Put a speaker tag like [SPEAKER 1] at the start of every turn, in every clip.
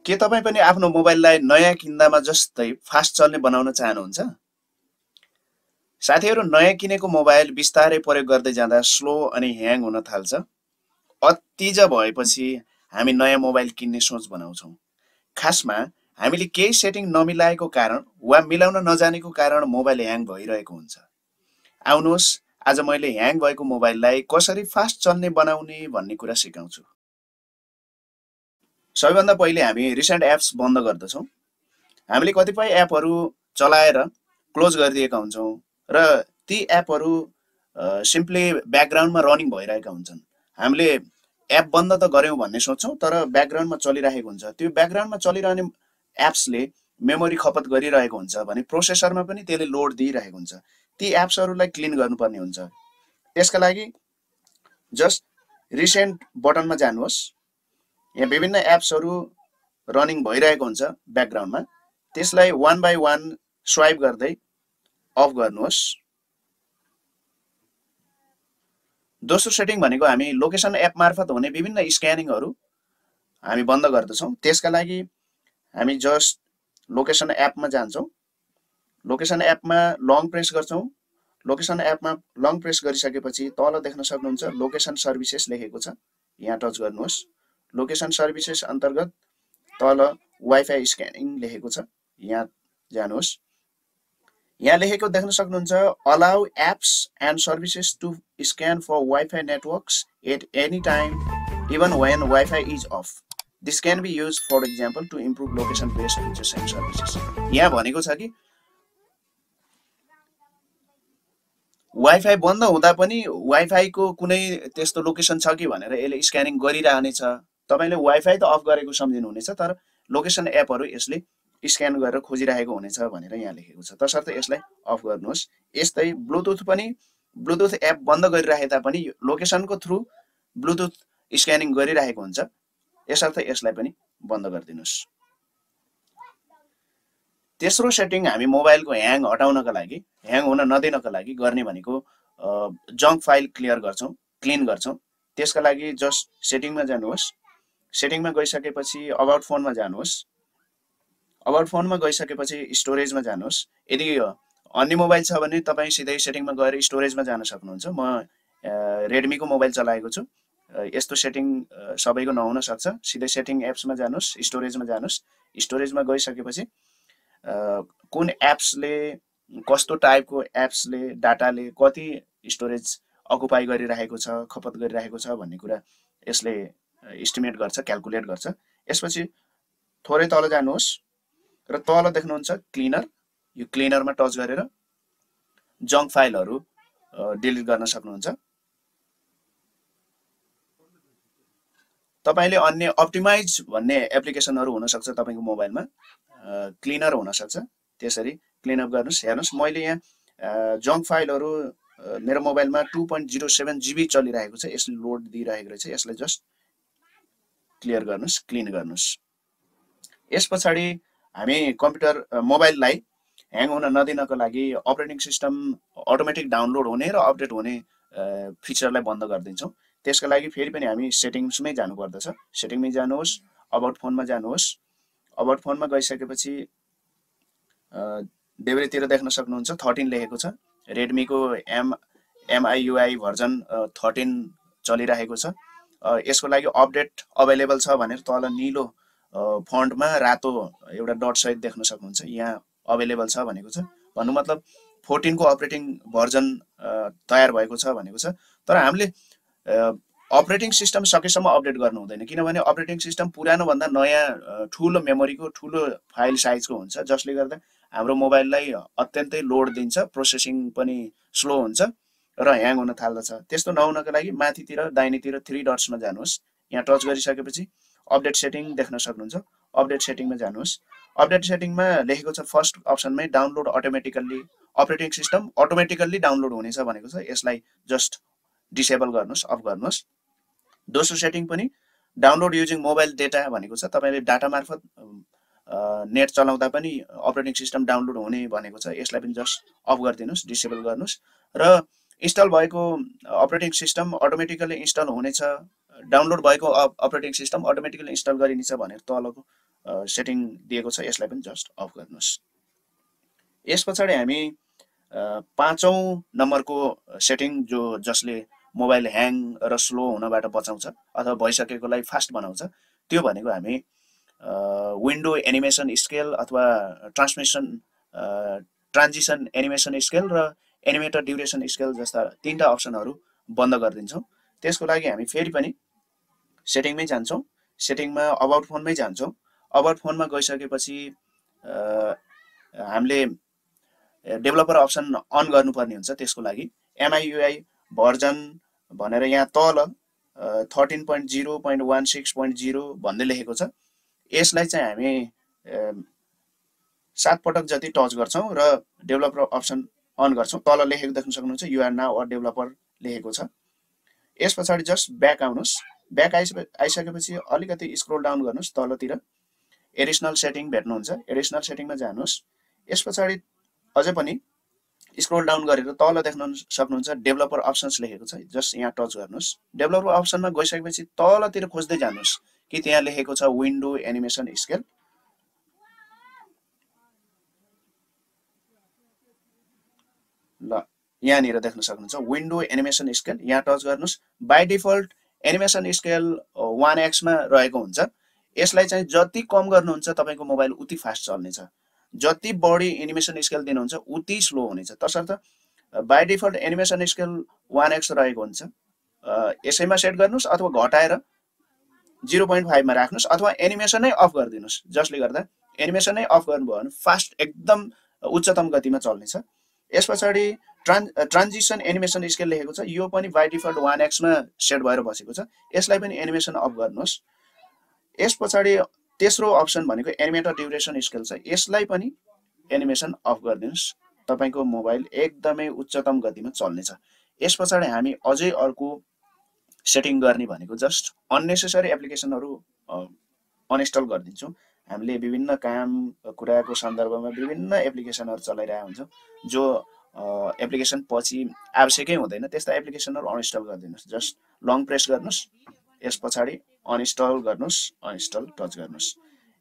[SPEAKER 1] के तपाईँ पनि आफ्नो मोबाइललाई नयाँ किन्दामा जस्तै फास्ट चल्ने बनाउन चाहनुहुन्छ? साथीहरू, नयाँ किनेको मोबाइल बिस्तारै प्रयोग गर्दै जाँदा स्लो अनि ह्याङ हुन थाल्छ। अतिज भएपछि हामी नयाँ मोबाइल किन्ने सोच बनाउँछौँ। खासमा हामीले केही सेटिङ नमिलाएको कारण वा मिलाउन नजानेको कारण मोबाइल ह्याङ भइरहेको हुन्छ। आउनुहोस्, आज मैले ह्याङ भएको मोबाइललाई कसरी फास्ट चल्ने बनाउने भन्ने कुरा सिकाउँछु। सबैभन्दा पहिले हामी रिसेन्ट एप्स बन्द गर्दछौँ। हामीले कतिपय एपहरू चलाएर क्लोज गरिदिएका हुन्छौँ र ती एपहरू सिम्पली ब्याकग्राउन्डमा रनिङ भइरहेका हुन्छन्। हामीले एप बन्द त गऱ्यौँ भन्ने सोच्छौँ, तर ब्याकग्राउन्डमा चलिरहेको हुन्छ। त्यो ब्याकग्राउन्डमा चलिरहने एप्सले मेमोरी खपत गरिरहेको हुन्छ भने प्रोसेसरमा पनि त्यसले लोड दिइरहेको हुन्छ। ती एप्सहरूलाई क्लिन गर्नुपर्ने हुन्छ। त्यसका लागि जस्ट रिसेन्ट बटनमा जानुहोस्। यहाँ विभिन्न एप्सहरू रनिङ भइरहेको हुन्छ ब्याकग्राउन्डमा। त्यसलाई वान बाई वान स्वाइप गर्दै अफ गर्नुहोस्। दोस्रो सेटिङ भनेको हामी लोकेसन एप मार्फत हुने विभिन्न स्क्यानिङहरू हामी बन्द गर्दछौँ। त्यसका लागि हामी जस्ट लोकेसन एपमा जान्छौँ। लोकेसन एपमा लङ प्रेस गर्छौँ। लोकेसन एपमा लङ प्रेस गरिसकेपछि तल देख्न सक्नुहुन्छ लोकेसन सर्भिसेस लेखेको छ। यहाँ टच गर्नुहोस्। लोकेसन सर्भिसेस अन्तर्गत तल वाइफाई स्क्यानिङ लेखेको छ। यहाँ जानुहोस्। यहाँ लेखेको देख्न सक्नुहुन्छ allow apps and services to scan for WiFi networks at any time even when WiFi is off. This can be used for example to improve location based features and services. यहाँ भनेको छ कि वाइफाई बन्द हुँदा पनि वाइफाईको कुनै त्यस्तो location छ कि भनेर यसले स्क्यानिङ गरिरहनेछ। तपाईँले वाइफाई त अफ गरेको सम्झिनुहुनेछ, तर लोकेसन एपहरू यसले स्क्यान गरेर खोजिरहेको हुनेछ भनेर यहाँ लेखेको छ। तसर्थ यसलाई अफ गर्नुहोस्। यस्तै ब्लुटुथ एप बन्द गरिराखे तापनि लोकेसनको थ्रु ब्लुटुथ स्क्यानिङ गरिरहेको हुन्छ। यसर्थ यसलाई पनि बन्द गरिदिनुहोस्। तेस्रो सेटिङ हामी मोबाइलको ह्याङ हटाउनका लागि, ह्याङ हुन नदिनका लागि गर्ने भनेको जङ्क फाइल क्लिन गर्छौँ। त्यसका लागि जस्ट सेटिङमा जानुहोस्। सेटिङमा गइसकेपछि अबाउट फोनमा जानुहोस्। अबाउट फोनमा गइसकेपछि स्टोरेजमा जानुहोस्। यदि अन्य मोबाइल छ भने तपाईँ सिधै सेटिङमा गएर स्टोरेजमा जान सक्नुहुन्छ। म रेडमीको मोबाइल चलाएको छु। यस्तो सेटिङ सबैको नहुन सक्छ। सिधै सेटिङ एप्समा जानुहोस्, स्टोरेजमा जानुहोस्। स्टोरेजमा गइसकेपछि कुन एप्सले, कस्तो टाइपको एप्सले, डाटाले कति स्टोरेज अकुपाई गरिरहेको छ, खपत गरिरहेको छ भन्ने कुरा यसले इस्टिमेट गर्छ, क्यालकुलेट गर्छ। यसपछि थोरै तल जानुहोस् र तल देख्नुहुन्छ क्लिनर। यो क्लिनरमा टच गरेर जङ्क फाइलहरू डिलिट गर्न सक्नुहुन्छ। तपाईँले अन्य अप्टिमाइज भन्ने एप्लिकेसनहरू हुनसक्छ तपाईँको मोबाइलमा, क्लिनर हुनसक्छ। त्यसरी क्लिनअप गर्नुहोस्। हेर्नुहोस्, मैले यहाँ जङ्क फाइलहरू मेरो मोबाइलमा 2.07 GB चलिरहेको छ। यसले लोड दिइरहेको रहेछ। यसलाई जस्ट क्लियर गर्नुहोस्, क्लिन गर्नुहोस्। यस पछाडि हामी मोबाइललाई ह्याङ हुन नदिनको लागि अपरेटिङ सिस्टम अटोमेटिक डाउनलोड हुने र अपडेट हुने फिचरलाई बन्द गरिदिन्छौँ। त्यसका लागि फेरि पनि हामी सेटिङ्समै जानुपर्दछ। सेटिङमै जानुहोस्, अबाउट फोनमा जानुहोस्। अबाउट फोनमा गइसकेपछि देब्रेतिर देख्न सक्नुहुन्छ 13 लेखेको छ। रेडमीको MIUI भर्जन 13 चलिरहेको छ। यसको लागि अपडेट अभाइलेबल छ भनेर तल निलो फन्टमा रातो एउटा डट सहित देख्न सक्नुहुन्छ। यहाँ अभाइलेबल छ भनेको छ। भन्नु मतलब 14 को अपरेटिङ भर्जन तयार भएको छ भनेको छ। तर हामीले अपरेटिङ सिस्टम सकेसम्म अपडेट गर्नु हुँदैन, किनभने अपरेटिङ सिस्टम पुरानो भन्दा नयाँ ठुलो मेमोरीको, ठुलो फाइल साइजको हुन्छ, जसले गर्दा हाम्रो मोबाइललाई अत्यन्तै लोड दिन्छ, प्रोसेसिङ पनि स्लो हुन्छ र ह्याङ हुन थाल्दछ। त्यस्तो नहुनको लागि माथितिर दाहिनेतिर 3 डट्समा जानुहोस्। यहाँ टच गरिसकेपछि अपडेट सेटिङ देख्न सक्नुहुन्छ। अपडेट सेटिङमा जानुहोस्। अपडेट सेटिङमा लेखेको छ फर्स्ट अप्सनमै download automatically, operating system automatically download हुनेछ भनेको छ। यसलाई जस्ट डिसेबल गर्नुहोस्, अफ गर्नुहोस्। दोस्रो सेटिङ पनि डाउनलोड युजिङ मोबाइल डेटा भनेको छ। तपाईँले डाटा मार्फत नेट चलाउँदा पनि अपरेटिङ सिस्टम डाउनलोड हुने भनेको छ। यसलाई पनि जस्ट अफ गरिदिनुहोस्, डिसेबल गर्नुहोस्। र इन्स्टल भएको अपरेटिङ सिस्टम अटोमेटिकल्ली इन्स्टल हुनेछ, डाउनलोड भएको अपरेटिङ सिस्टम अटोमेटिकल्ली इन्स्टल गरिनेछ भनेर तलको सेटिङ दिएको छ, यसलाई पनि जस्ट अफ गर्नुहोस्। यस पछाडि हामी पाँचौं नम्बरको सेटिङ जसले मोबाइल ह्याङ र स्लो हुनबाट बचाउँछ अथवा भइसकेकोलाई फास्ट बनाउँछ, त्यो भनेको हामी विन्डो एनिमेसन स्केल अथवा ट्रान्जिसन एनिमेसन स्केल र एनिमेटर ड्युरेसन स्केल जस्ता तीनटा अप्सनहरू बन्द गरिदिन्छौँ। त्यसको लागि हामी फेरि पनि सेटिङमै जान्छौँ, सेटिङमा अबाउट फोनमै जान्छौँ। अबाउट फोनमा गइसकेपछि हामीले डेभलपर अप्सन अन गर्नुपर्ने हुन्छ। त्यसको लागि MIUI भर्जन भनेर यहाँ तल 13.0.16.0 भन्दै लेखेको छ। यसलाई चाहिँ हामी 7 पटक जति टच गर्छौँ र डेभलपर अप्सन अन गर्छौँ। तल लेखेको देख्न सक्नुहुन्छ, you are now a developer लेखेको छ। यस पछाडि जस्ट ब्याक आउनुहोस्। ब्याक आइसकेपछि अलिकति स्क्रोल डाउन गर्नुहोस्, तलतिर एडिसनल सेटिङ भेट्नुहुन्छ। एडिसनल सेटिङमा जानुहोस्। यस पछाडि अझै पनि स्क्रोल डाउन गरेर तल देख्न सक्नुहुन्छ डेभलपर अप्सन्स लेखेको छ, जस्ट यहाँ टच गर्नुहोस्। डेभलपर अप्सनमा गइसकेपछि तलतिर खोज्दै जानुहोस् कि त्यहाँ लेखेको छ विन्डो एनिमेसन स्केल। ल यहाँनिर देख्न सक्नुहुन्छ विन्डो एनिमेसन स्केल, यहाँ टच गर्नुहोस्। By default animation scale 1x मा रहेको हुन्छ। यसलाई चाहिँ जति कम गर्नुहुन्छ तपाईको मोबाइल उति फास्ट चल्नेछ, जति बढी एनिमेसन स्केल दिनुहुन्छ उति स्लो हुनेछ। तसर्थ by default animation scale 1x रहेको हुन्छ, यसैमा सेट गर्नुहोस् अथवा घटाएर 0.5 मा राख्नुहोस् अथवा एनिमेसन नै अफ गरिदिनुहोस्, जसले गर्दा एनिमेसन नै अफ गर्नुभयो भने फास्ट एकदम उच्चतम गतिमा चल्नेछ। यस पछाडि ट्रान्जिसन एनिमेसन स्केल लेखेको छ, यो पनि बाई डिफल्ट 1x मा सेट भएर बसेको छ। यसलाई पनि एनिमेसन अफ गर्नुहोस्। यस पछाडि तेस्रो अप्सन भनेको एनिमेटर ड्युरेसन स्केल छ, यसलाई पनि एनिमेसन अफ गरिदिनुहोस्। तपाईको मोबाइल एकदमै उच्चतम गतिमा चल्नेछ। यस पछाडि हामी अझै अर्को सेटिङ गर्ने भनेको जस्ट अननेसेसरी एप्लिकेसनहरू अनइन्स्टल गरिदिन्छौँ। हामीले विभिन्न काम कुराको सन्दर्भमा विभिन्न एप्लिकेसनहरू चलाइरहेका हुन्छौँ, जो एप्लिकेसन पछि आवश्यकै हुँदैन, त्यस्ता एप्लिकेसनहरू अनइन्स्टल गरिदिनुहोस्। जस्ट लङ प्रेस गर्नुहोस्, यस पछाडि अनइन्स्टल गर्नुहोस्, अनइन्स्टल टच गर्नुहोस्।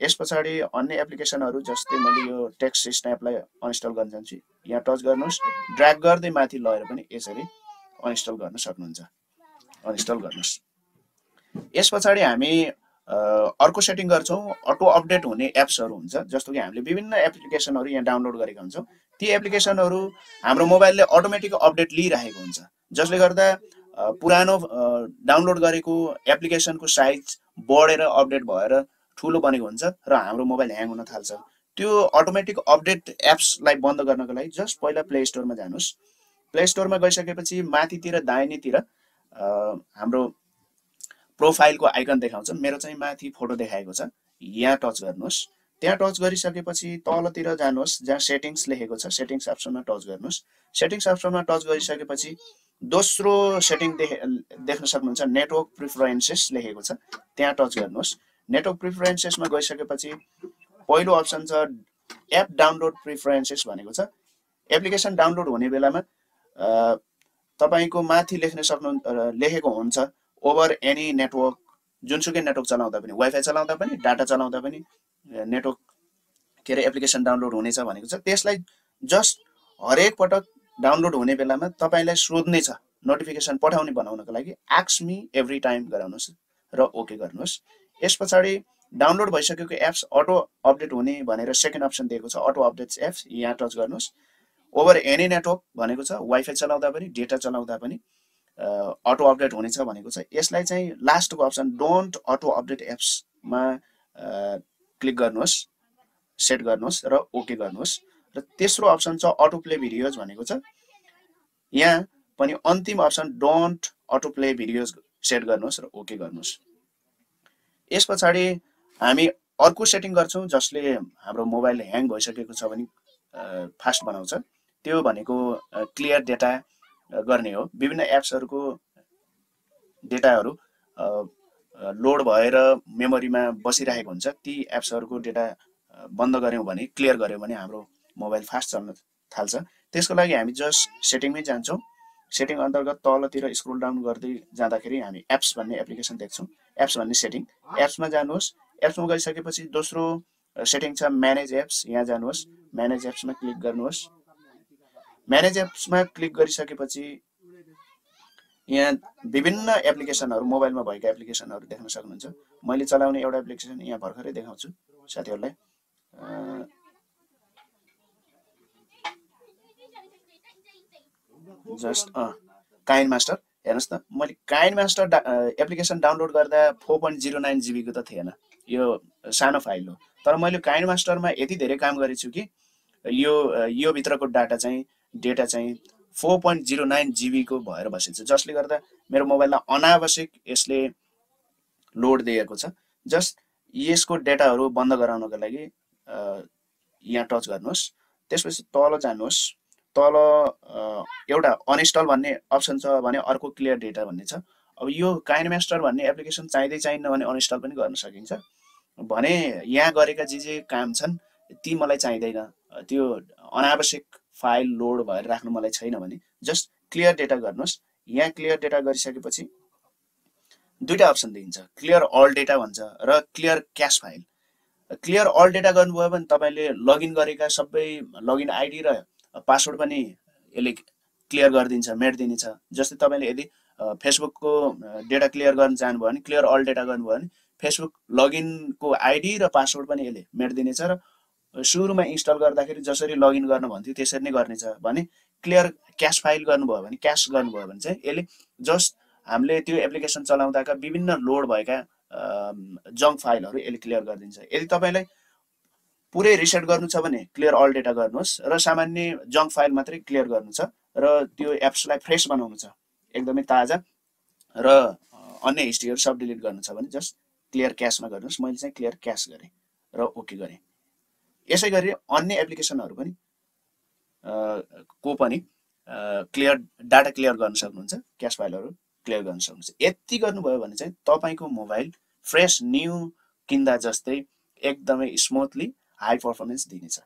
[SPEAKER 1] यस पछाडि अन्य एप्लिकेसनहरू जस्तै मैले यो टेक्स्ट स्न्यापलाई अनइन्स्टल गर्न चाहन्छु, यहाँ टच गर्नुहोस्। ड्र्याग गर्दै माथि लगेर पनि यसरी अनइन्स्टल गर्न सक्नुहुन्छ, अनइन्स्टल गर्नुहोस्। यस पछाडि हामी अर्को सेटिङ गर्छौँ, अटो अपडेट हुने एप्सहरू हुन्छ, जस्तो कि हामीले विभिन्न एप्लिकेसनहरू यहाँ डाउनलोड गरेका हुन्छौँ। ती एप्लिकेसनहरू हाम्रो मोबाइलले अटोमेटिक अपडेट लिइरहेको हुन्छ, जसले गर्दा पुरानो डाउनलोड गरेको एप्लिकेसनको साइज बढेर अपडेट भएर ठुलो बनेको हुन्छ र हाम्रो मोबाइल ह्याङ हुन थाल्छ। त्यो अटोमेटिक अपडेट एप्सलाई बन्द गर्नको लागि जस्ट पहिला प्ले स्टोरमा जानुहोस्। प्ले स्टोरमा गइसकेपछि माथितिर दाहिनेतिर हाम्रो प्रोफाइलको आइकन देखाउँछ, मेरो चाहिँ माथि फोटो देखाएको छ, यहाँ टच गर्नुहोस्। त्यहाँ टच गरिसकेपछि तलतिर जानुहोस्, जहाँ सेटिङ्स लेखेको छ, सेटिङ्स अप्सनमा टच गर्नुहोस्। सेटिङ्स अप्सनमा टच गरिसकेपछि दोस्रो सेटिङ देख्न सक्नुहुन्छ, नेटवर्क प्रिफरेन्सेस लेखेको छ, त्यहाँ टच गर्नुहोस्। नेटवर्क प्रिफरेन्सेसमा गइसकेपछि पहिलो अप्सन छ एप डाउनलोड प्रिफरेन्सेस भनेको छ। एप्लिकेसन डाउनलोड हुने बेलामा तपाईको माथि लेखेको हुन्छ ओभर एनी नेटवर्क, जुनसुकै नेटवर्क चलाउँदा पनि, वाइफाई चलाउँदा पनि, डाटा चलाउँदा पनि नेटवर्क एप्लिकेसन डाउनलोड हुनेछ भनेको छ। त्यसलाई जस्ट हरेक पटक डाउनलोड हुने बेलामा तपाईलाई सोध्ने छ, नोटिफिकेसन पठाउने बनाउनको लागि आस्क मी एभ्री टाइम गराउनुहोस् र ओके गर्नुहोस्। यस पछाडि डाउनलोड भइसकेको एप्स अटो अपडेट हुने भनेर सेकेन्ड अप्सन दिएको छ, अटो अपडेट्स एप्स, यहाँ टच गर्नुहोस्। ओभर एनी नेटवर्क भनेको छ, वाइफाई चलाउँदा पनि डेटा चलाउँदा पनि अटो अपडेट हुनेछ भनेको छ। यसलाई चाहिँ लास्टको अप्सन डोन्ट अटो अपडेट एप्समा क्लिक गर्नुहोस्, सेट गर्नुहोस् र ओके गर्नुहोस्। र तेस्रो अप्सन छ अटो प्ले भिडियोज भनेको छ, यहाँ पनि अन्तिम option don't auto play videos set गर्नुहोस् र ओके गर्नुहोस्। यस पछाडि हामी अर्को सेटिङ गर्छौँ जसले हाम्रो मोबाइल ह्याङ भइसकेको छ भने फास्ट बनाउँछ, त्यो भनेको क्लियर डेटा गर्ने हो। विभिन्न एप्सहरूको डेटाहरू लोड भएर मेमोरीमा बसिरहेको हुन्छ, ती एप्सहरूको डेटा बन्द गर्यौँ भने, क्लियर गर्यौँ भने हाम्रो मोबाइल फास्ट चल्न थाल्छ। त्यसको लागि हामी जस्ट सेटिङमै जान्छौँ। सेटिङ अन्तर्गत तलतिर स्क्रोल डाउन गर्दै जाँदाखेरि हामी एप्स भन्ने एप्लिकेसन देख्छौँ। एप्स भन्ने सेटिङ, एप्समा जानुहोस्। एप्समा गइसकेपछि दोस्रो सेटिङ छ म्यानेज एप्स। यहाँ जानुहोस्, म्यानेज एप्समा क्लिक गर्नुहोस्। म्यानेज एप्समा क्लिक गरिसकेपछि यहाँ विभिन्न एप्लिकेसनहरू, मोबाइलमा भएका एप्लिकेसनहरू देख्न सक्नुहुन्छ। मैले चलाउने एउटा एप्लिकेसन यहाँ भर्खरै देखाउँछु साथीहरूलाई। जस्ट काइन मास्टर हेर्नुहोस् त, मैले काइन मास्टर एप्लिकेसन डाउनलोड गर्दा 4.09 GB को त थिएन, यो सानो फाइल हो। तर मैले काइन मास्टरमा यति धेरै काम गरेछु कि यो भित्रको डेटा चाहिँ 4.09 GB को भएर बसेछ, जसले गर्दा मेरो मोबाइललाई अनावश्यक यसले लोड दिएको छ। जस्ट यसको डेटाहरू बन्द गराउनको लागि यहाँ टच गर्नुहोस्। त्यसपछि तल जानुहोस्। तल एउटा अनइन्स्टल भन्ने अप्सन छ भने अर्को क्लियर डेटा भन्ने छ। अब यो काइन मास्टर भन्ने एप्लिकेसन चाहिँदै चाहिन्न भने अनइन्स्टल पनि गर्न सकिन्छ भने यहाँ गरेका जे काम छन् ती मलाई चाहिँदैन, त्यो अनावश्यक फाइल लोड भएर राख्नु मलाई छैन भने जस्ट क्लियर डेटा गर्नुहोस्। यहाँ क्लियर डेटा गरिसकेपछि दुईटा अप्सन दिन्छ, क्लियर अल डेटा भन्छ र clear cache file. Clear all data गर्नुभयो भने तपाईँले लगइन गरेका सबै लगइन आइडी र पासवर्ड पनि यसले क्लियर गरिदिन्छ, मेटिदिनेछ। जस्तै तपाईँले यदि फेसबुकको डेटा क्लियर गर्न चाहनुभयो भने क्लियर अल डेटा गर्नुभयो भने फेसबुक लगइनको आइडी र पासवर्ड पनि यसले मेटिदिनेछ र सुरुमा इन्स्टल गर्दाखेरि जसरी लगइन गर्न भन्थ्यो त्यसरी नै गर्नेछ। भने क्लियर क्याश फाइल गर्नुभयो भने, क्याश गर्नुभयो भने चाहिँ यसले जस्ट हामीले त्यो एप्लिकेसन चलाउँदाका विभिन्न लोड भएका जङ्क फाइलहरू यसले क्लियर गरिदिन्छ। यदि तपाईँलाई पुरै रिसेट गर्नु छ भने क्लियर अल डेटा गर्नुहोस् र सामान्य जङ्क फाइल मात्रै क्लियर गर्नु छ र त्यो एप्सलाई फ्रेस बनाउनु छ, एकदमै ताजा, र अन्य हिस्ट्रीहरू सब डिलिट गर्नु छ भने जस्ट क्लियर क्याशमा गर्नुहोस्। मैले चाहिँ क्लियर क्याश गरेँ र ओके गरेँ। यसै गरी अन्य एप्लिकेसनहरू पनि क्लियर डाटा क्लियर गर्न सक्नुहुन्छ, क्याश फाइलहरू क्लियर गर्न सक्नुहुन्छ। यति गर्नुभयो भने चाहिँ तपाईँको मोबाइल फ्रेस न्यू किन्दा जस्तै एकदमै स्मुथली हाई पर्फर्मेन्स दिनेछ।